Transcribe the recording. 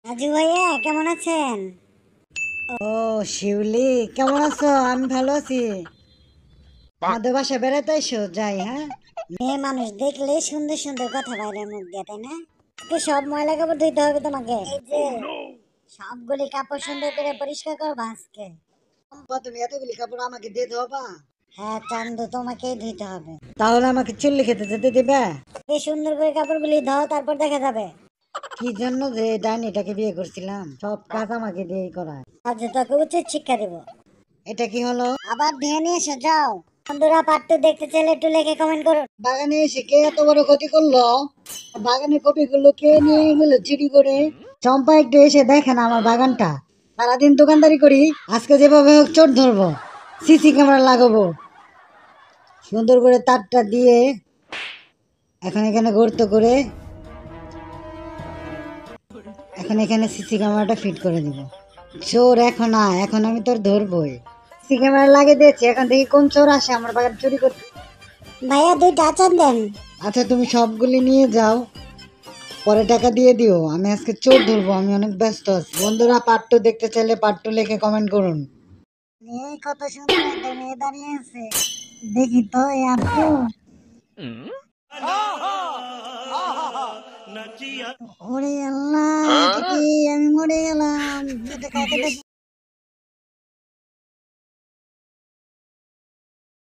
রাজু ভাইয়া কেমন আছেন? ও শিউলি, কেমন আছো? আমি ভালো আছি। আমাদের বাসায় বেড়াতে এসো, যাই। হ্যাঁ, মেয়ে মানুষ দেখলে সুন্দর সুন্দর কথা বাইরের মুখ দিয়ে, তাই না? আজকে সব ময়লা কাপড় ধুইতে হবে তোমাকে। এই যে সবগুলি কাপড় সুন্দর করে পরিষ্কার করবা আজকে। বা তুমি এতগুলি কাপড় আমাকে দিতে হবা? হ্যাঁ চান্দু, তোমাকেই ধুইতে হবে। তাহলে আমাকে চুল্লি খেতে যেতে দিবে? এই সুন্দর করে কাপড়গুলি ধোও, তারপর দেখা যাবে। কি জন্য যে ডাইনিটাকে বিয়ে করছিলাম, সব কাজ আমাকে দিয়েই করায়। আজ তোকে উচিত শিক্ষা দিব। এটা কি হলো? আবার ধুয়ে নিয়ে এসো, যাও। বন্ধুরা পার্ট 2 দেখতে চাইলে একটু লেখে কমেন্ট করুন। বাগানে এসে কে এত বড় ক্ষতি করলো? বাগানে কপিগুলো কে নিয়ে গেল চুরি করে? চম্পা একটু এসে দেখেন আমার বাগানটা। সারাদিন দোকানদারি করি, আজকে যেভাবে হোক চোর ধরবো, সিসি ক্যামেরা লাগাবো। সুন্দর করে তারটা দিয়ে এখন এখানে গর্ত করে এখন এখানে সিসি ক্যামেরাটা ফিট করে দিব। চোর এখন আয়, এখন আমি তোর ধরবই। সিসি ক্যামেরা লাগিয়ে দিয়েছি, এখন দেখি কোন চোর আসে আমার বাগান চুরি করতে। ভাইয়া 2টা আচার দেন। আচ্ছা, তুমি সবগুলি নিয়ে যাও, পরে টাকা দিয়ে দিও। আমি আজকে চোর ধরবো, আমি অনেক ব্যস্ত আছি। বন্ধুরা পার্ট 2 দেখতে চাইলে পার্ট 2 লিখে কমেন্ট করুন। এই কত সুন্দর একটা মেয়ে দাঁড়িয়ে আছে, দেখি তো এই আপু। ওরে আল্লাহ, এটা কি? আমি মরে গেলাম। এটা কাকে